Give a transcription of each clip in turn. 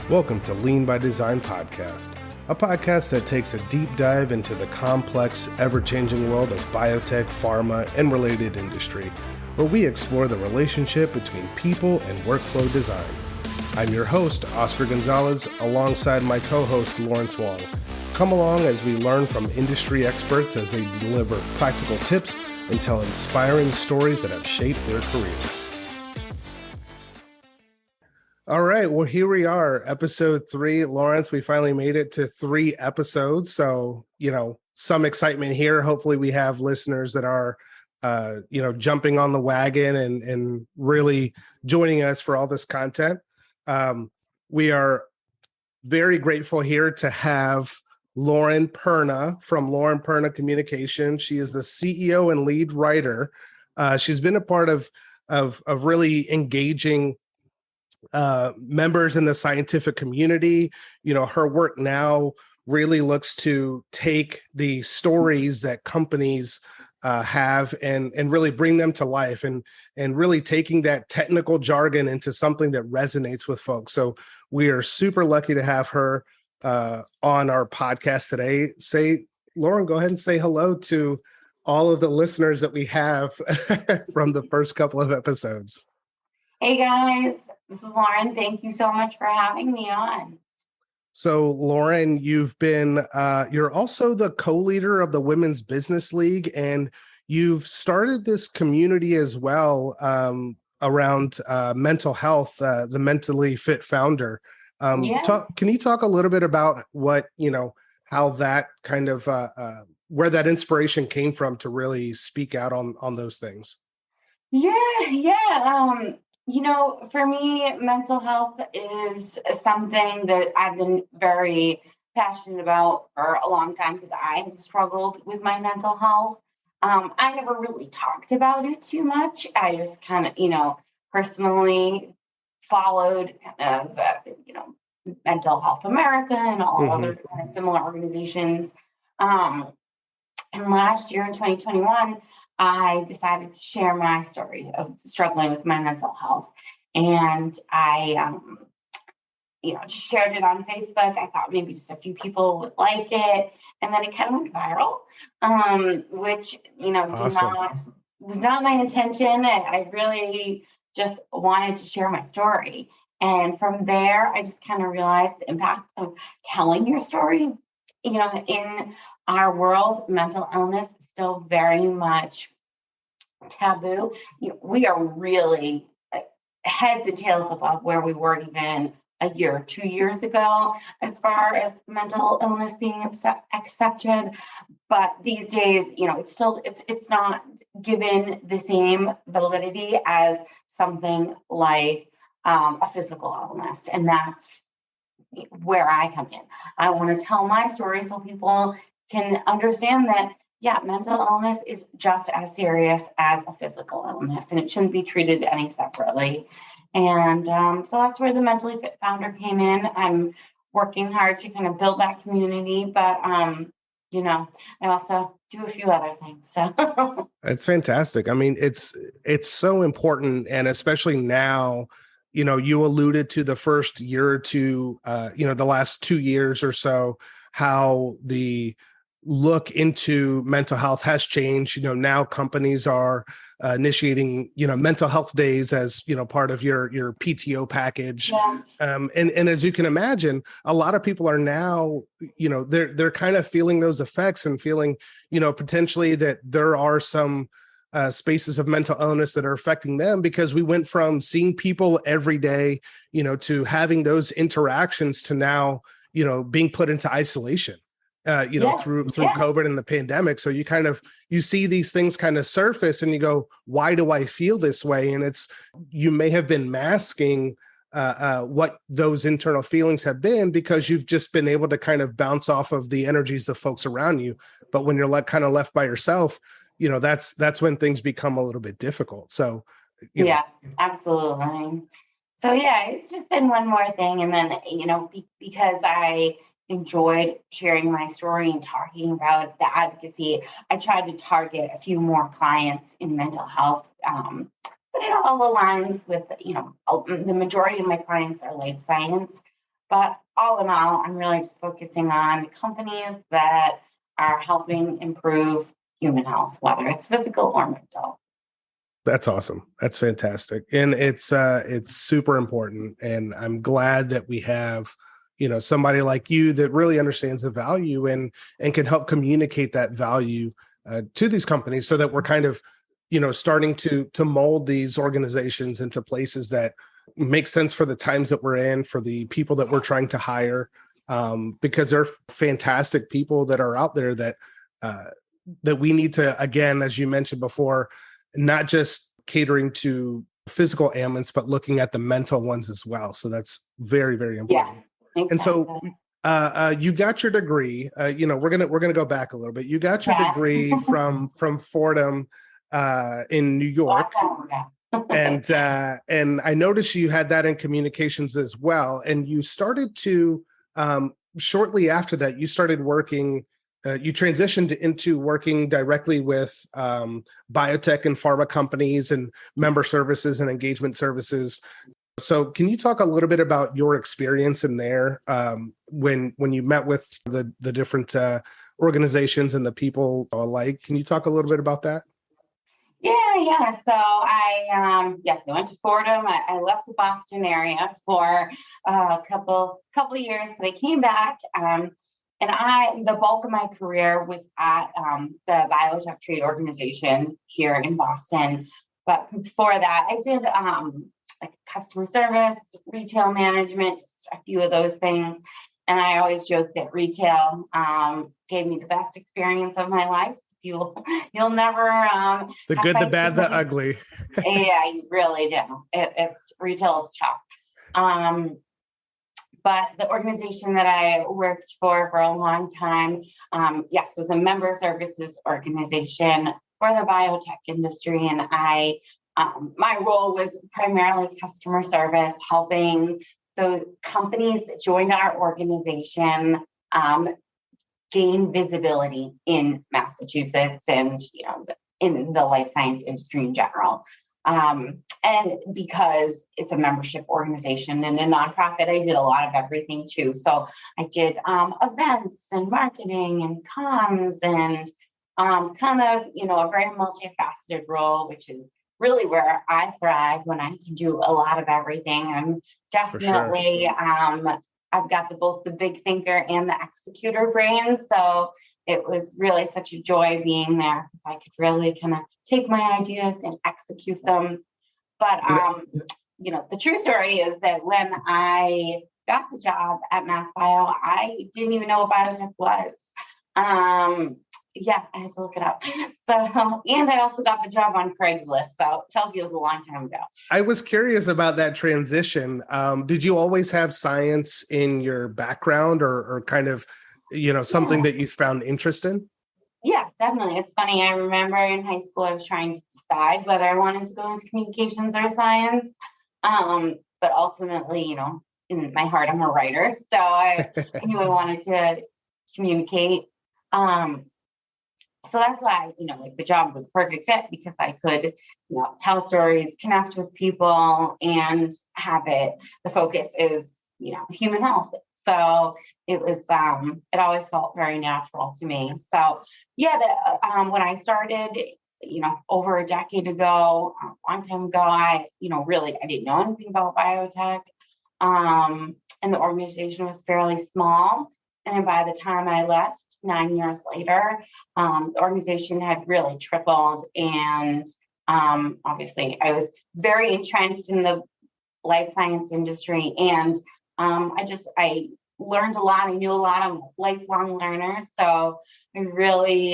Welcome to Lean by Design podcast, a podcast that takes a deep dive into the complex, ever-changing world of biotech, pharma, and related industry, where we explore the relationship between people and workflow design. I'm your host, Oscar Gonzalez, alongside my co-host, Lawrence Wong. Come along as we learn from industry experts as they deliver practical tips and tell inspiring stories that have shaped their careers. All right, well, here we are, episode 3. Lawrence, we finally made it to 3 episodes. So, some excitement here. Hopefully we have listeners that are, jumping on the wagon and really joining us for all this content. We are very grateful here to have Lauren Perna from Lauren Perna Communications. She is the CEO and lead writer. She's been a part of really engaging members in the scientific community. Her work now really looks to take the stories that companies have and really bring them to life and really taking that technical jargon into something that resonates with folks. So we are super lucky to have her on our podcast today. Lauren, go ahead and say hello to all of the listeners that we have from the first couple of episodes. Hey guys, this is Lauren. Thank you so much for having me on. So Lauren, you're also the co-leader of the Women's Business League, and you've started this community as well around mental health, the Mentally Fit Founder. Yes. Can you talk a little bit about how that kind of, where that inspiration came from to really speak out on those things? Yeah. For me, mental health is something that I've been very passionate about for a long time because I have struggled with my mental health. I never really talked about it too much. I just kind of, personally followed kind of, Mental Health America and all other kind of similar organizations. And last year in 2021, I decided to share my story of struggling with my mental health. And I, just shared it on Facebook. I thought maybe just a few people would like it. And then it kind of went viral, which, Awesome. was not my intention. I really just wanted to share my story. And from there, I just kind of realized the impact of telling your story. In our world, mental illness is still very much taboo. We are really heads and tails above where we were even a year or 2 years ago, as far as mental illness being accepted. But these days, it's not given the same validity as something like a physical illness, and that's where I come in. I want to tell my story so people can understand that, mental illness is just as serious as a physical illness, and it shouldn't be treated any separately. And so that's where the Mentally Fit Founder came in. I'm working hard to kind of build that community, but I also do a few other things. So it's fantastic. I mean, it's so important, and especially now. You alluded to the first year or two, the last 2 years or so, how the look into mental health has changed. Now companies are initiating, mental health days as, part of your PTO package. Yeah. And as you can imagine, a lot of people are now, they're kind of feeling those effects and feeling, potentially that there are some spaces of mental illness that are affecting them, because we went from seeing people every day, to having those interactions to now, being put into isolation, through COVID and the pandemic. So you see these things kind of surface and you go, why do I feel this way? And you may have been masking what those internal feelings have been because you've just been able to kind of bounce off of the energies of folks around you. But when you're kind of left by yourself, that's when things become a little bit difficult. So, absolutely. So, it's just been one more thing. And then, because I enjoyed sharing my story and talking about the advocacy, I tried to target a few more clients in mental health. But it all aligns with, the majority of my clients are life science But all in all, I'm really just focusing on companies that are helping improve human health, whether it's physical or mental. That's awesome. That's fantastic. And it's super important. And I'm glad that we have, somebody like you that really understands the value and can help communicate that value to these companies so that we're kind of, starting to mold these organizations into places that make sense for the times that we're in, for the people that we're trying to hire, because they're fantastic people that are out there that we need to, again, as you mentioned before, not just catering to physical ailments, but looking at the mental ones as well. So that's very, very important. Yeah, And so exactly. you got your degree. We're gonna go back a little bit. You got your degree from Fordham in New York, and I noticed you had that in communications as well. And you started to shortly after that, you started working. You transitioned into working directly with biotech and pharma companies and member services and engagement services. So can you talk a little bit about your experience in there when you met with the different organizations and the people alike? Can you talk a little bit about that? Yeah. So I went to Fordham. I left the Boston area for a couple years, but I came back. And the bulk of my career was at the Biotech Trade Organization here in Boston. But before that, I did like customer service, retail management, just a few of those things. And I always joke that retail gave me the best experience of my life. You'll never the good, the bad, the ugly. Yeah, you really do. It's retail is tough. But the organization that I worked for a long time, was a member services organization for the biotech industry. And my role was primarily customer service, helping those companies that joined our organization gain visibility in Massachusetts and, in the life science industry in general. And because it's a membership organization and a nonprofit, I did a lot of everything too. So I did events and marketing and comms and kind of, a very multifaceted role, which is really where I thrive when I can do a lot of everything. I'm definitely, I've got both the big thinker and the executor brain. So it was really such a joy being there because I could really kind of take my ideas and execute them. But, the true story is that when I got the job at MassBio, I didn't even know what biotech was. I had to look it up. So, and I also got the job on Craigslist. So it tells you it was a long time ago. I was curious about that transition. Did you always have science in your background or kind of, something that you found interest in? Yeah, definitely. It's funny. I remember in high school, I was trying to decide whether I wanted to go into communications or science. But ultimately, in my heart, I'm a writer. So I knew I wanted to communicate. So that's why, the job was a perfect fit because I could, tell stories, connect with people, and the focus is, human health. So it was, it always felt very natural to me. So when I started, over a decade ago, a long time ago, I didn't know anything about biotech. And the organization was fairly small. And by the time I left 9 years later, the organization had really tripled. And obviously, I was very entrenched in the life science industry. And I learned a lot. I knew a lot of lifelong learners. So I really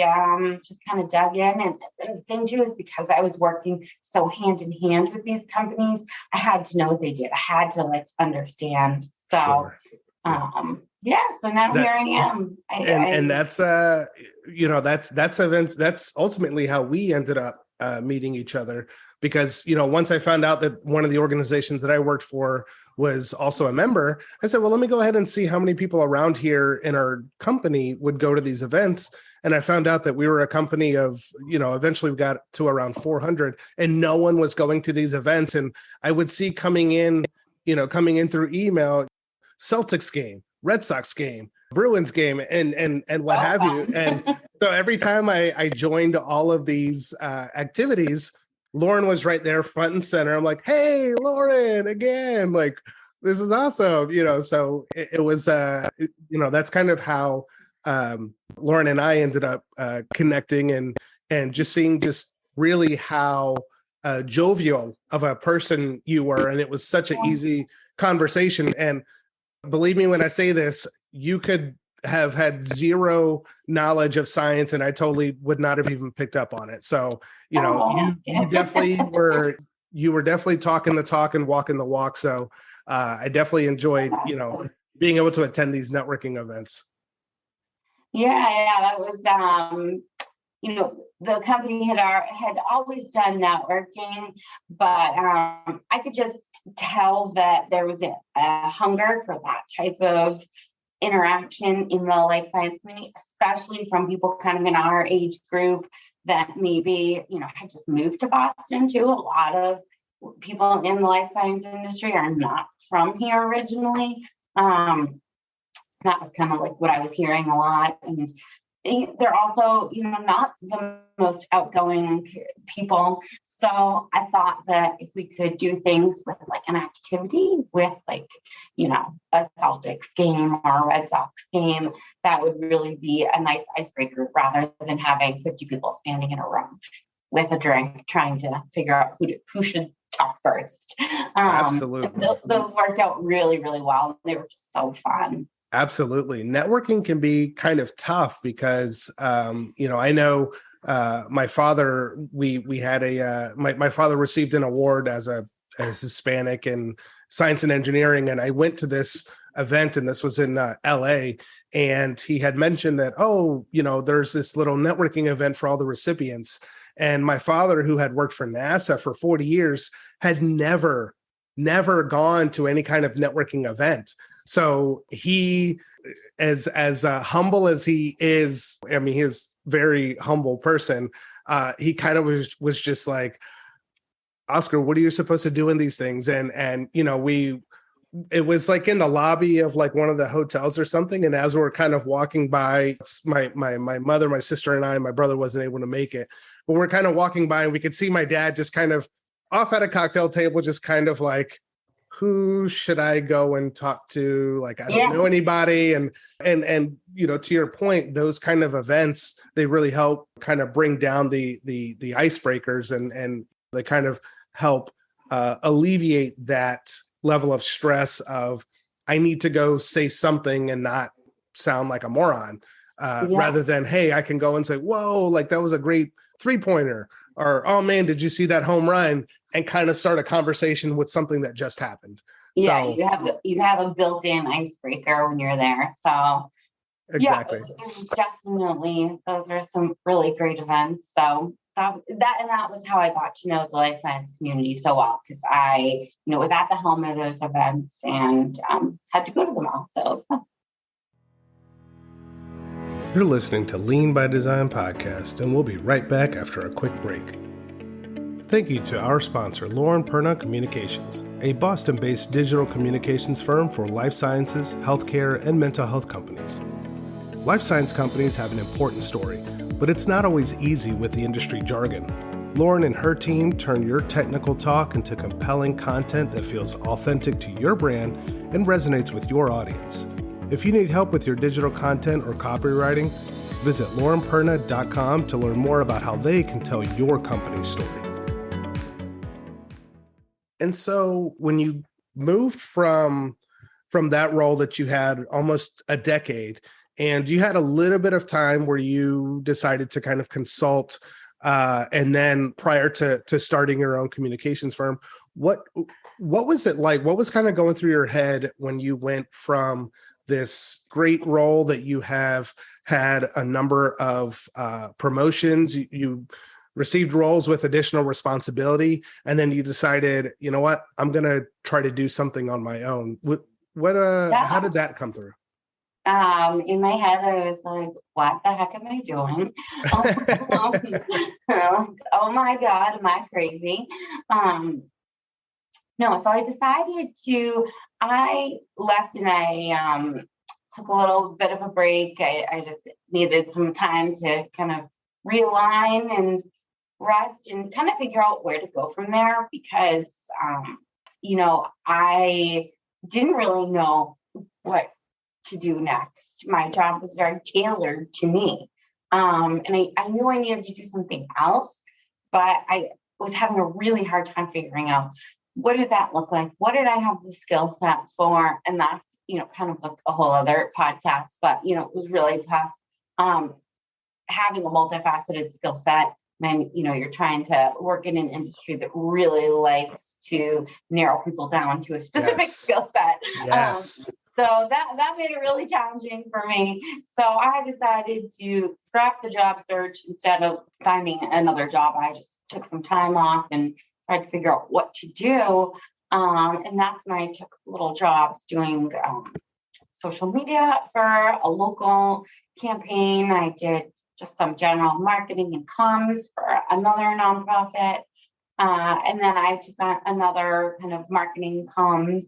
just kind of dug in. And the thing too is because I was working so hand in hand with these companies, I had to know what they did. I had to understand. So, sure. so now here I am. And that's that's ultimately how we ended up meeting each other because, once I found out that one of the organizations that I worked for was also a member, I said, well, let me go ahead and see how many people around here in our company would go to these events. And I found out that we were a company of, eventually we got to around 400 and no one was going to these events. And I would see coming in through email, Celtics game, Red Sox game, Bruins game, and what have you. And so every time I joined all of these activities, Lauren was right there front and center. I'm like, hey, Lauren, again, like, this is awesome. So it was, that's kind of how Lauren and I ended up connecting and just seeing just really how jovial of a person you were. And it was such an easy conversation. And believe me when I say this, you could have had zero knowledge of science and I totally would not have even picked up on it. So, you definitely were definitely talking the talk and walking the walk. So I definitely enjoyed, being able to attend these networking events. Yeah, that was, the company had always done networking, but I could just tell that there was a hunger for that type of interaction in the life science community, especially from people kind of in our age group that maybe, had just moved to Boston too. A lot of people in the life science industry are not from here originally. That was kind of like what I was hearing a lot. And they're also, not the most outgoing people. So I thought that if we could do things with like an activity with like, a Celtics game or a Red Sox game, that would really be a nice icebreaker rather than having 50 people standing in a room with a drink trying to figure out who should talk first. Absolutely. Those worked out really, really well. They were just so fun. Absolutely. Networking can be kind of tough because, I know my father, we had my father received an award as a Hispanic in science and engineering. And I went to this event and this was in LA. And he had mentioned that, there's this little networking event for all the recipients. And my father, who had worked for NASA for 40 years, had never gone to any kind of networking event. So he, as humble as he is, I mean, he's a very humble person. He kind of was just like, Oscar, what are you supposed to do in these things? And it was like in the lobby of like one of the hotels or something. And as we're kind of walking by, my mother, my sister and I, my brother wasn't able to make it, but we're kind of walking by and we could see my dad just kind of off at a cocktail table, just kind of like, who should I go and talk to? Like, I don't know anybody. And, to your point, those kind of events, they really help kind of bring down the icebreakers and they kind of help alleviate that level of stress of, I need to go say something and not sound like a moron, rather than, hey, I can go and say, whoa, like that was a great 3-pointer, or, oh man, did you see that home run? And kind of start a conversation with something that just happened. Yeah, so, you have a built-in icebreaker when you're there. So exactly. Definitely, those are some really great events. So that was how I got to know the life science community so well, because I, was at the helm of those events and had to go to them all. So. You're listening to Lean by Design podcast, and we'll be right back after a quick break. Thank you to our sponsor, Lauren Perna Communications, a Boston-based digital communications firm for life sciences, healthcare, and mental health companies. Life science companies have an important story, but it's not always easy with the industry jargon. Lauren and her team turn your technical talk into compelling content that feels authentic to your brand and resonates with your audience. If you need help with your digital content or copywriting, visit laurenperna.com to learn more about how they can tell your company's story. And so when you moved from that role that you had almost a decade, and you had a little bit of time where you decided to kind of consult, and then prior to starting your own communications firm, what was it like? What was kind of going through your head when you went from this great role that you have had a number of promotions, you received roles with additional responsibility, and then you decided, you know what, I'm going to try to do something on my own. How did that come through? In my head, I was like, what the heck am I doing? Oh my God, am I crazy? No, so I left and I took a little bit of a break. I just needed some time to kind of realign and rest and kind of figure out where to go from there because, I didn't really know what to do next. My job was very tailored to me. And I knew I needed to do something else, but I was having a really hard time figuring out what did that look like? What did I have the skill set for? And that's, kind of like a whole other podcast, but, it was really tough. Having a multifaceted skill set, and, you're trying to work in an industry that really likes to narrow people down to a specific skill set. Yes. So that made it really challenging for me. So I decided to scrap the job search instead of finding another job. I just took some time off and tried to figure out what to do. And that's when I took little jobs doing social media for a local campaign. I did just some general marketing and comms for another nonprofit. And then I took on another kind of marketing comms,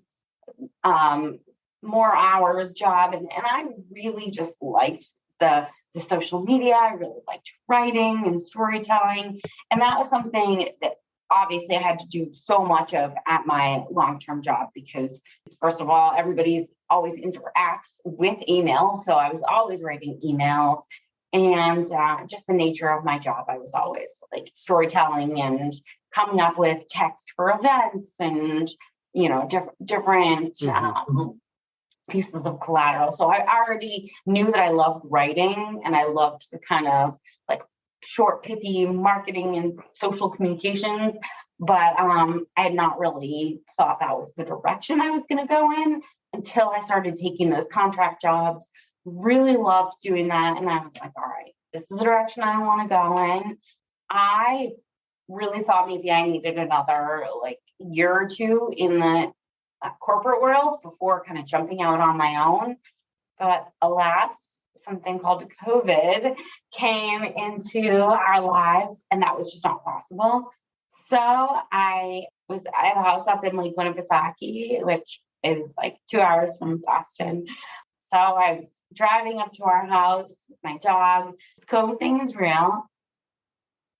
more hours job. And I really just liked the social media. I really liked writing and storytelling. And that was something that obviously I had to do so much of at my long-term job because, first of all, everybody's always interacts with emails. So I was always writing emails. And just the nature of my job, I was always like storytelling and coming up with text for events and, different pieces of collateral. So I already knew that I loved writing and I loved the kind of like short, pithy marketing and social communications. But I had not really thought that was the direction I was going to go in until I started taking those contract jobs. Really loved doing that. And I was like, all right, this is the direction I want to go in. I really thought maybe I needed another like year or two in the corporate world before kind of jumping out on my own. But alas, something called COVID came into our lives and that was just not possible. So I have a house up in Lake Winnipesaukee, which is like 2 hours from Boston. So I was driving up to our house with my dog. This COVID thing is real.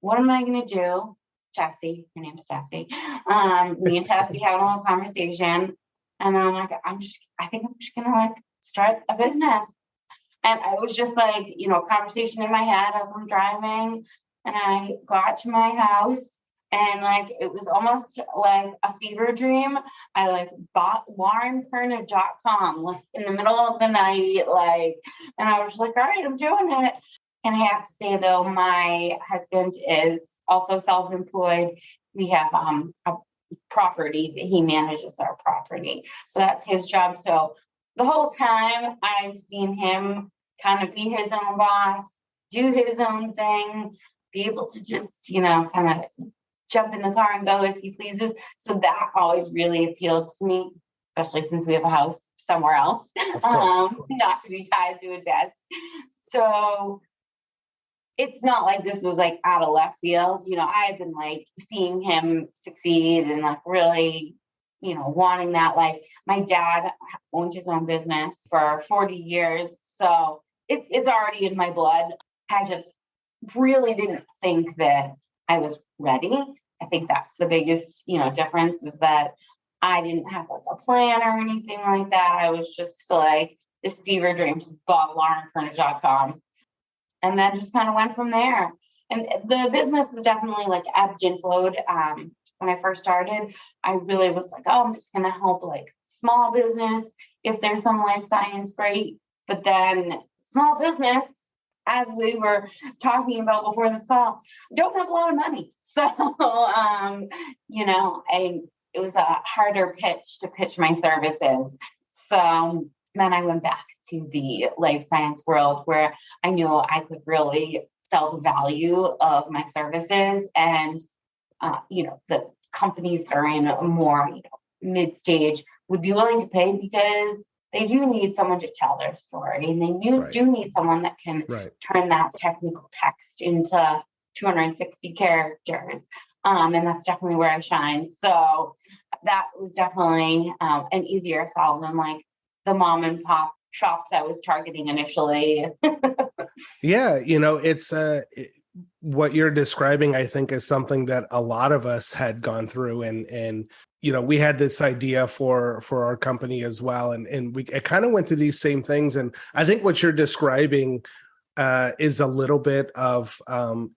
What am I going to do? Jessie, her name's Jessie. Me and Jessie having a little conversation. And I'm like, I think I'm just going to like start a business. And I was just like, conversation in my head as I'm driving. And I got to my house and like, it was almost like a fever dream. I like bought LaurenPerna.com like in the middle of the night, like, and I was like, all right, I'm doing it. And I have to say though, my husband is also self-employed. We have a property that he manages our property. So that's his job. So the whole time I've seen him kind of be his own boss, do his own thing, be able to just, kind of jump in the car and go as he pleases. So that always really appealed to me, especially since we have a house somewhere else, not to be tied to a desk. So it's not like this was like out of left field. I had been like seeing him succeed and like really, wanting that life. My dad owned his own business for 40 years. So it's already in my blood. I just really didn't think that I was ready. I think that's the biggest, difference is that I didn't have like a plan or anything like that. I was just like this fever dream, just bought LaurenPerna.com and then just kind of went from there. And the business is definitely like ebbed and flowed. When I first started, I really was like, oh, I'm just going to help like small business. If there's some life science, great. But then small business, as we were talking about before this call, don't have a lot of money. So, it was a harder pitch to pitch my services. So then I went back to the life science world where I knew I could really sell the value of my services. And, the companies that are in a more, mid-stage would be willing to pay because they do need someone to tell their story. And they do need someone that can turn that technical text into 260 characters. And that's definitely where I shine. So that was definitely an easier sell than like the mom and pop shops I was targeting initially. Yeah, it's what you're describing, I think, is something that a lot of us had gone through, and we had this idea for our company as well, and we kind of went through these same things. And I think what you're describing is a little bit of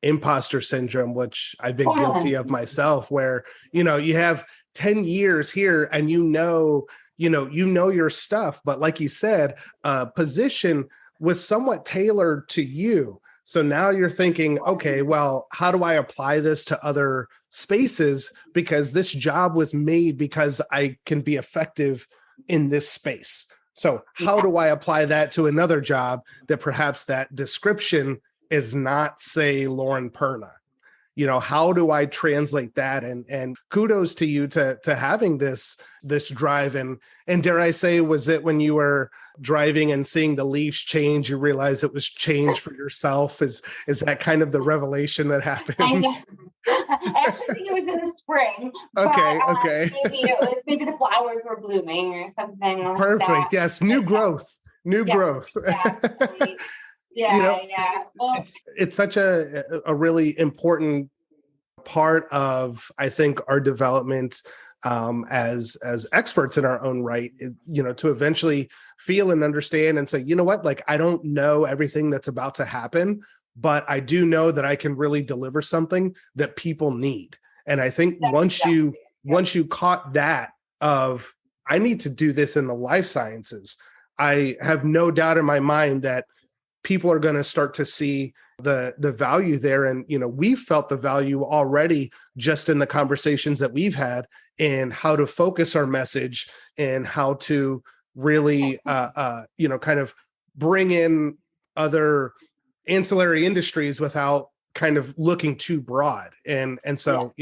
imposter syndrome, which I've been guilty of myself, where you have 10 years here and your stuff, but like you said, position was somewhat tailored to you. So now you're thinking, okay, well, how do I apply this to other spaces? Because this job was made because I can be effective in this space. So how do I apply that to another job that perhaps that description is not, say, Lauren Perna? How do I translate that? And kudos to you to having this drive. And dare I say, was it when you were driving and seeing the leaves change, you realized it was change for yourself? Is that kind of the revelation that happened? I actually think it was in the spring. Okay, but, okay. Maybe the flowers were blooming or something like Perfect. that. Yes, new growth. Growth. Yeah. Well, it's such a really important part of, I think, our development as experts in our own right, to eventually feel and understand and say, what, like, I don't know everything that's about to happen, but I do know that I can really deliver something that people need. And I think once you caught that of, I need to do this in the life sciences, I have no doubt in my mind that people are going to start to see the value there. And, we've felt the value already just in the conversations that we've had in how to focus our message and how to really, kind of bring in other ancillary industries without kind of looking too broad. And so,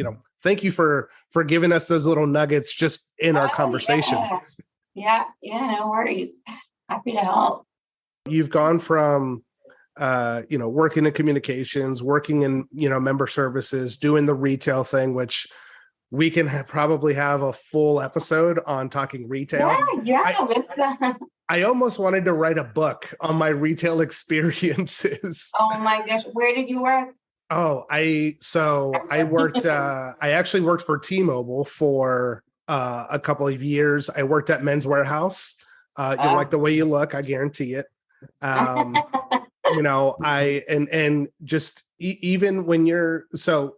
thank you for giving us those little nuggets just in our conversation. Yeah, no worries. Happy to help. You've gone from, working in communications, working in, member services, doing the retail thing, which we can probably have a full episode on talking retail. I almost wanted to write a book on my retail experiences. Oh my gosh. Where did you work? Oh, I worked, I actually worked for T-Mobile for a couple of years. I worked at Men's Warehouse. You'll like the way you look, I guarantee it. Even when so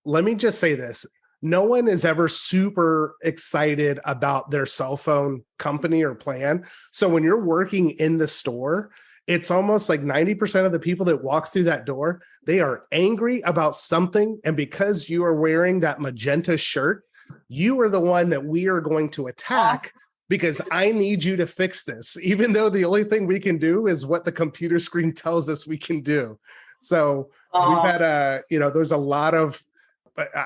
let me just say this. No one is ever super excited about their cell phone company or plan. So when you're working in the store, it's almost like 90% of the people that walk through that door, they are angry about something. And because you are wearing that magenta shirt, you are the one that we are going to attack because I need you to fix this, even though the only thing we can do is what the computer screen tells us we can do. So we've had there's a lot of,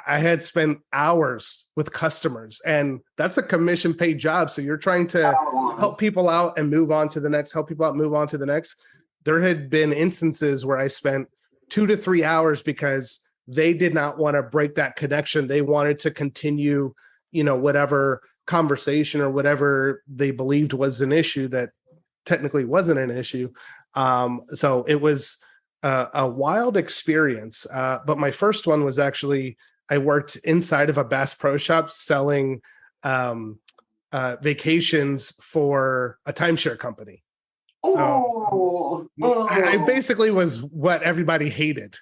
I had spent hours with customers, and that's a commission paid job. So you're trying to help people out and move on to the next, There had been instances where I spent 2 to 3 hours because they did not want to break that connection. They wanted to continue, whatever conversation or whatever they believed was an issue that technically wasn't an issue. So it was a wild experience. But my first one was actually, I worked inside of a Bass Pro Shop selling vacations for a timeshare company. So I basically was what everybody hated.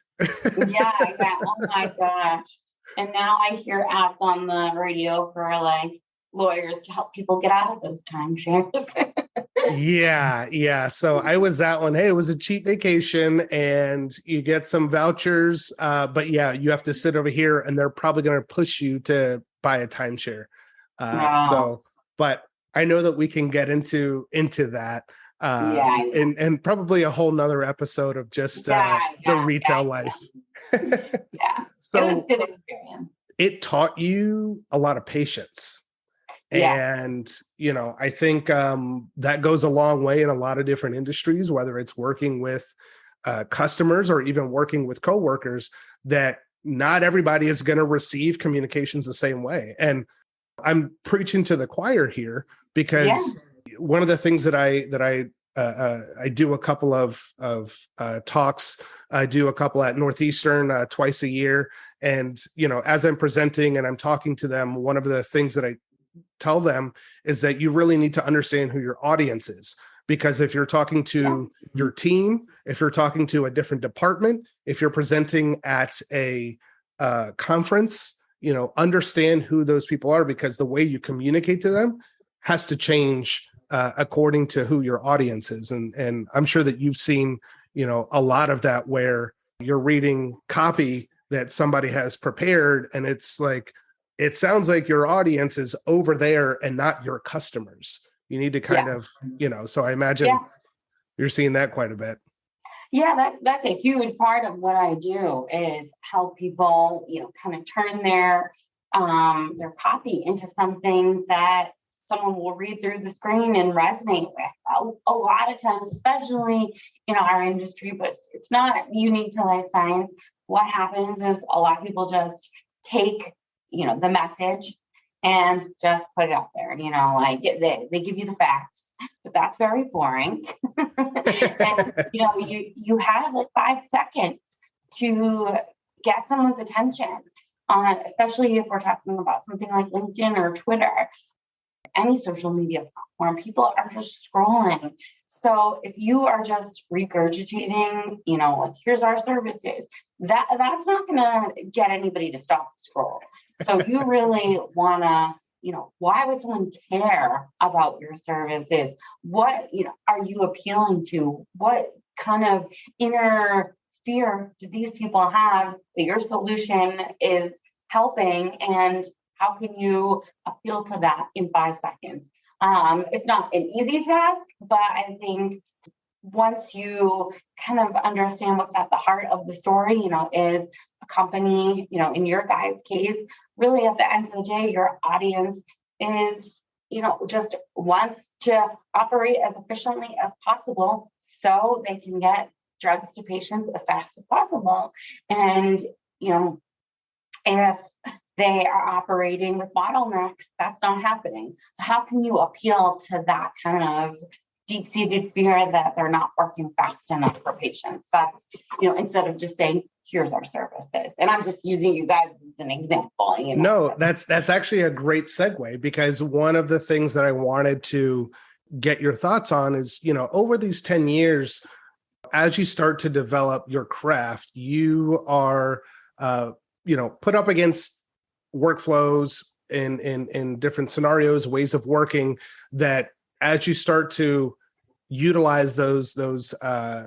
Yeah. Oh my gosh. And now I hear ads on the radio for like lawyers to help people get out of those timeshares. Yeah. So I was that one. Hey, it was a cheap vacation and you get some vouchers. But yeah, you have to sit over here and they're probably going to push you to buy a timeshare. But I know that we can get into that. And probably a whole nother episode of just the retail life. So it was a good experience. It taught you a lot of patience. And, I think that goes a long way in a lot of different industries, whether it's working with customers or even working with coworkers, that not everybody is going to receive communications the same way. And I'm preaching to the choir here Yeah. because one of the things that I do a couple of talks. I do a couple at Northeastern twice a year, and as I'm presenting and I'm talking to them, one of the things that I tell them is that you really need to understand who your audience is. Because if you're talking to your team, if you're talking to a different department, if you're presenting at a conference, understand who those people are, because the way you communicate to them has to change according to who your audience is. And I'm sure that you've seen, a lot of that where you're reading copy that somebody has prepared, and it's like, it sounds like your audience is over there and not your customers. You need to kind of, so I imagine you're seeing that quite a bit. Yeah, that's a huge part of what I do, is help people, kind of turn their copy into something that someone will read through the screen and resonate with. A lot of times, especially in our industry, but it's not unique to life science. What happens is a lot of people just take, the message and just put it out there. Like they give you the facts, but that's very boring. And you have like 5 seconds to get someone's attention on, especially if we're talking about something like LinkedIn or Twitter, any social media platform. People are just scrolling. So if you are just regurgitating, like, here's our services, that's not going to get anybody to stop the scroll. So you really want to, why would someone care about your services? What, are you appealing to? What kind of inner fear do these people have that your solution is helping? And how can you appeal to that in 5 seconds? It's not an easy task, but I think once you kind of understand what's at the heart of the story, is a company, in your guys' case, really at the end of the day, your audience is, just wants to operate as efficiently as possible so they can get drugs to patients as fast as possible. And, if they are operating with bottlenecks, that's not happening. So how can you appeal to that kind of deep-seated fear that they're not working fast enough for patients? That's, instead of just saying, here's our services. And I'm just using you guys as an example. No, that's actually a great segue, because one of the things that I wanted to get your thoughts on is, over these 10 years, as you start to develop your craft, you are, put up against workflows in different scenarios, ways of working, that as you start to utilize those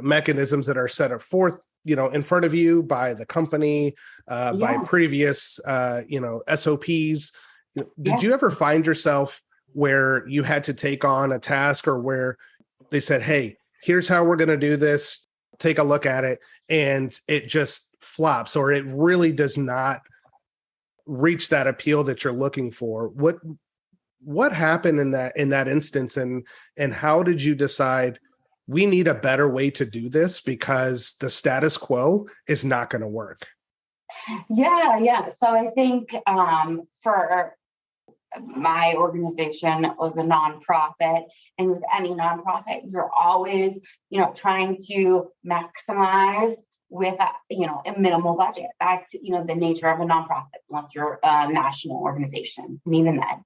mechanisms that are set forth, in front of you by the company, by previous, SOPs. Did you ever find yourself where you had to take on a task, or where they said, hey, here's how we're going to do this, take a look at it, and it just flops, or it really does not reach that appeal that you're looking for? What happened in that instance, and how did you decide we need a better way to do this because the status quo is not going to work? Yeah. So I think for my organization was a nonprofit, and with any nonprofit, you're always, trying to maximize with a minimal budget. That's the nature of a nonprofit, unless you're a national organization, and even then.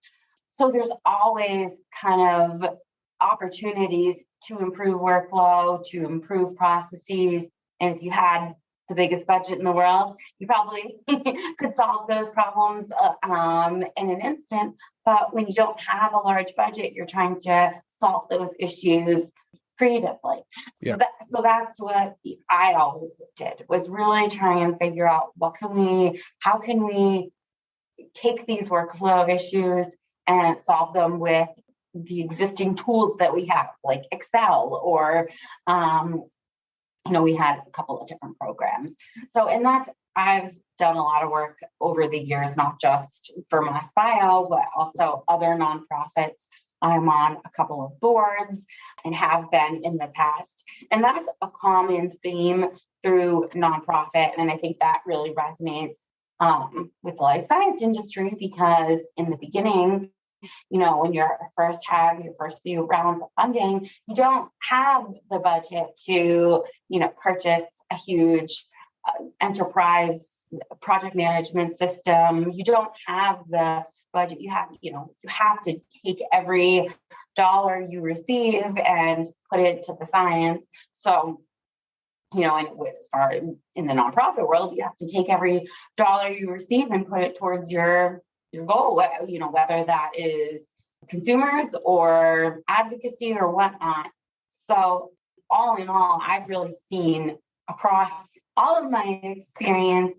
So there's always kind of opportunities to improve workflow, to improve processes. And if you had the biggest budget in the world, you probably could solve those problems in an instant. But when you don't have a large budget, you're trying to solve those issues creatively. Yeah. So that's what I always did, was really try and figure out how can we take these workflow issues and solve them with the existing tools that we have, like Excel, or we had a couple of different programs. So, and I've done a lot of work over the years, not just for MassBio, but also other nonprofits. I'm on a couple of boards and have been in the past. And that's a common theme through nonprofit. And I think that really resonates with the life science industry, because in the beginning, when you first have your first few rounds of funding, you don't have the budget to, purchase a huge enterprise project management system. You don't have the budget. You have to take every dollar you receive and put it to the science. So, and as far in the nonprofit world, you have to take every dollar you receive and put it towards your goal, whether that is consumers or advocacy or whatnot. So all in all, I've really seen across all of my experience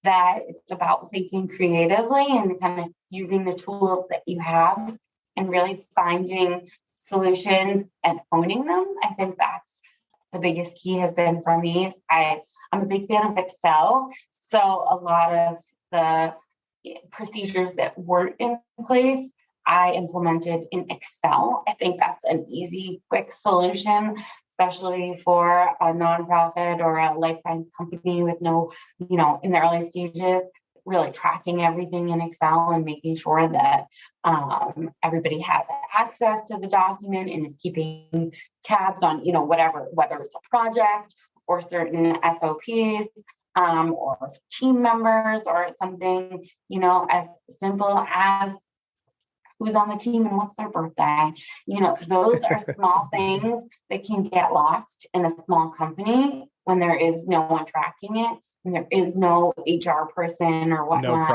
that it's about thinking creatively and kind of using the tools that you have and really finding solutions and owning them. I think that's the biggest key has been for me. I'm a big fan of Excel. So a lot of the procedures that weren't in place, I implemented in Excel. I think that's an easy, quick solution, especially for a nonprofit or a life science company with no, in the early stages, really tracking everything in Excel and making sure that everybody has access to the document and is keeping tabs on, whether it's a project or certain SOPs. Or team members or something, as simple as who's on the team and what's their birthday. Those are small things that can get lost in a small company when there is no one tracking it and there is no HR person or whatnot.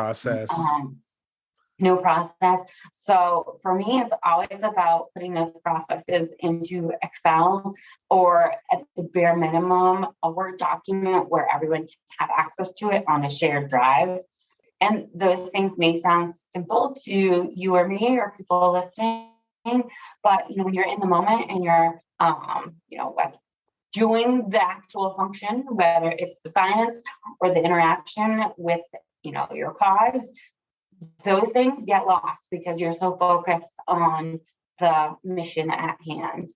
No process. So for me, it's always about putting those processes into Excel or at the bare minimum, a Word document where everyone can have access to it on a shared drive. And those things may sound simple to you or me or people listening, but when you're in the moment and you're, doing the actual function, whether it's the science or the interaction with, your cause, those things get lost because you're so focused on the mission at hand.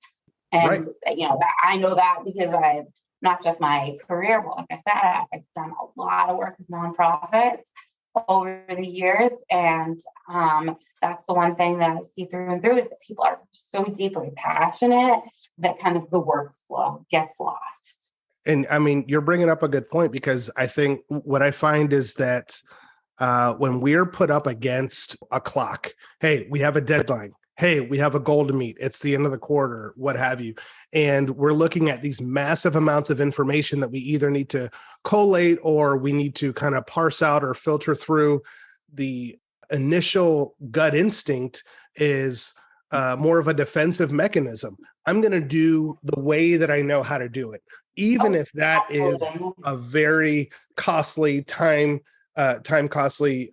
And, I know that because I've not just my career, but like I said, I've done a lot of work with nonprofits over the years. And that's the one thing that I see through and through is that people are so deeply passionate that kind of the workflow gets lost. And I mean, you're bringing up a good point, because I think what I find is that when we're put up against a clock, hey, we have a deadline. Hey, we have a goal to meet. It's the end of the quarter, what have you. And we're looking at these massive amounts of information that we either need to collate or we need to kind of parse out or filter through. The initial gut instinct is more of a defensive mechanism. I'm going to do the way that I know how to do it, even if that is a very costly time costly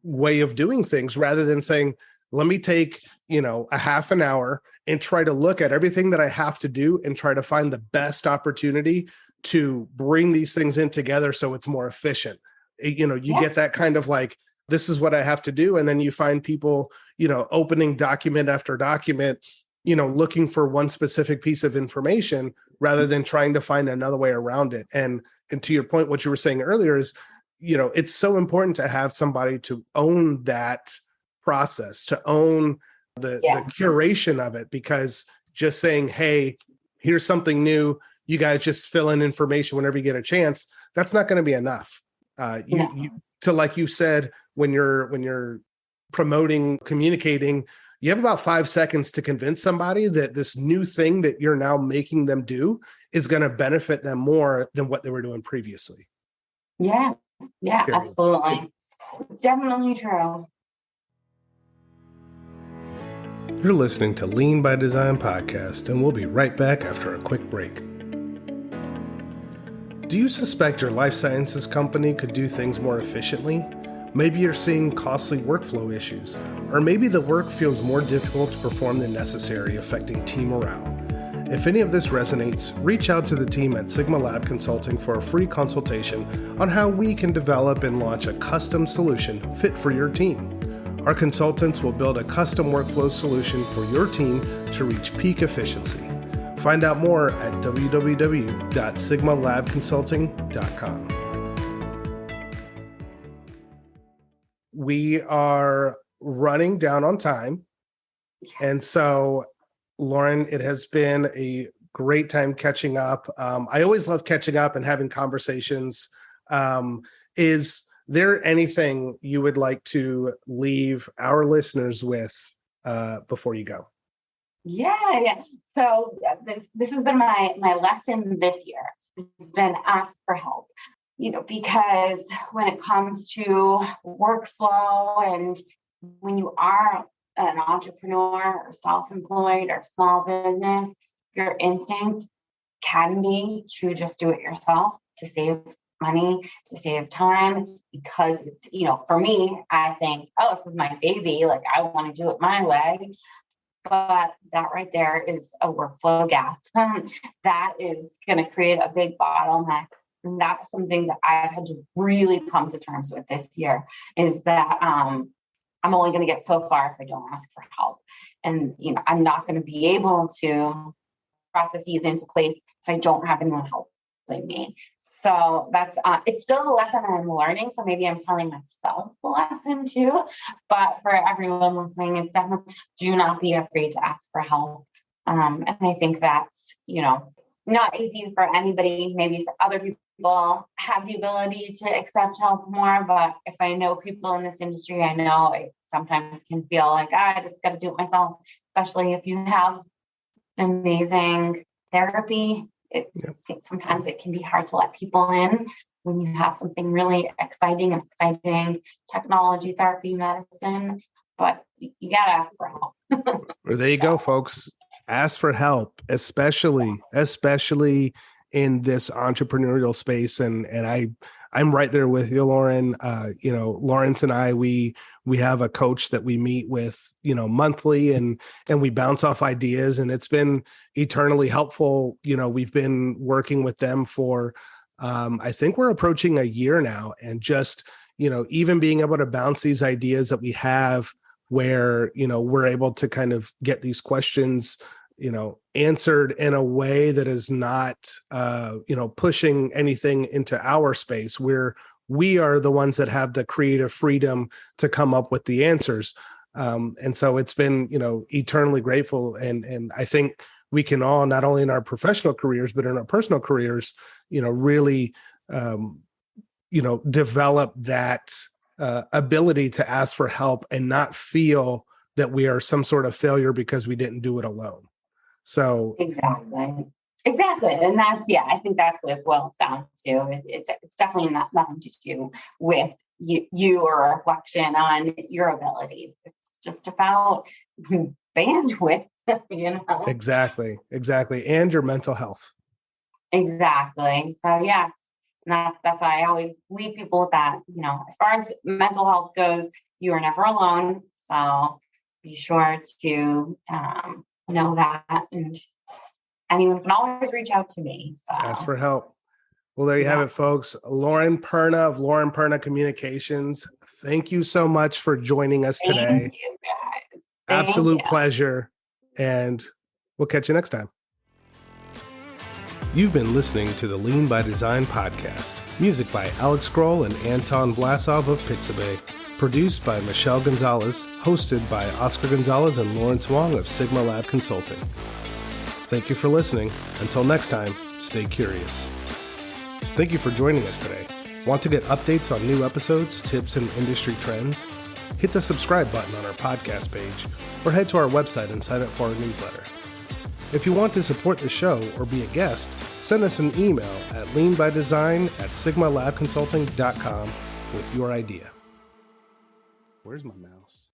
way of doing things, rather than saying, let me take, a half an hour and try to look at everything that I have to do and try to find the best opportunity to bring these things in together so it's more efficient. Get that kind of like, this is what I have to do. And then you find people, opening document after document, looking for one specific piece of information rather than trying to find another way around it. And to your point, what you were saying earlier is, it's so important to have somebody to own that process, to own the curation of it, because just saying, hey, here's something new, you guys just fill in information whenever you get a chance, that's not going to be enough. Like you said, when you're promoting, communicating, you have about 5 seconds to convince somebody that this new thing that you're now making them do is going to benefit them more than what they were doing previously. Yeah, absolutely. It's definitely true. You're listening to Lean by Design podcast, and we'll be right back after a quick break. Do you suspect your life sciences company could do things more efficiently? Maybe you're seeing costly workflow issues, or maybe the work feels more difficult to perform than necessary, affecting team morale. If any of this resonates, reach out to the team at Sigma Lab Consulting for a free consultation on how we can develop and launch a custom solution fit for your team. Our consultants will build a custom workflow solution for your team to reach peak efficiency. Find out more at www.sigmalabconsulting.com. we are running down on time. And so, Lauren, it has been a great time catching up. I always love catching up and having conversations. Is there anything you would like to leave our listeners with before you go? Yeah. So this has been my lesson this year. This has been ask for help. Because when it comes to workflow and when you are an entrepreneur or self-employed or small business, your instinct can be to just do it yourself, to save money, to save time, because it's, for me, I think, oh, this is my baby. Like, I want to do it my way. But that right there is a workflow gap. That is going to create a big bottleneck. And that's something that I've had to really come to terms with this year, is that I'm only going to get so far if I don't ask for help. And, I'm not going to be able to processes into place if I don't have anyone helping me. So that's, it's still a lesson I'm learning. So maybe I'm telling myself the lesson too, but for everyone listening, it's definitely, do not be afraid to ask for help. And I think that's, not easy for anybody. Maybe other people have the ability to accept help more, but if I know people in this industry, I know it sometimes can feel like, I just got to do it myself, especially if you have amazing therapy. Sometimes it can be hard to let people in when you have something really exciting technology, therapy, medicine, but you got to ask for help. Well, there you go, folks. Ask for help, especially in this entrepreneurial space. And I'm right there with you, Lauren. Lawrence and I, we have a coach that we meet with, monthly, and we bounce off ideas, and it's been eternally helpful. We've been working with them for, I think we're approaching a year now, and just, even being able to bounce these ideas that we have where, we're able to kind of get these questions, answered in a way that is not, pushing anything into our space, where we are the ones that have the creative freedom to come up with the answers. And so it's been, eternally grateful. And I think we can all, not only in our professional careers, but in our personal careers, really, develop that ability to ask for help and not feel that we are some sort of failure because we didn't do it alone. So exactly. And that's, I think that's what it boils down to. It's definitely nothing to do with you or a reflection on your abilities. It's just about bandwidth, Exactly. And your mental health. Exactly. So yes, and that's why I always leave people with that. As far as mental health goes, you are never alone. So be sure to know that, and anyone can always reach out to me. So. Ask for help. Well, there you have it, folks. Lauren Perna of Lauren Perna Communications. Thank you so much for joining us today. Thank you, guys. Absolute pleasure. And we'll catch you next time. You've been listening to the Lean by Design podcast. Music by Alex Grohl and Anton Vlasov of Pixabay. Produced by Michelle Gonzalez. Hosted by Oscar Gonzalez and Lawrence Wong of Sigma Lab Consulting. Thank you for listening. Until next time, stay curious. Thank you for joining us today. Want to get updates on new episodes, tips, and industry trends? Hit the subscribe button on our podcast page, or head to our website and sign up for our newsletter. If you want to support the show or be a guest, send us an email at leanbydesign@sigmalabconsulting.com with your idea. Where's my mouse?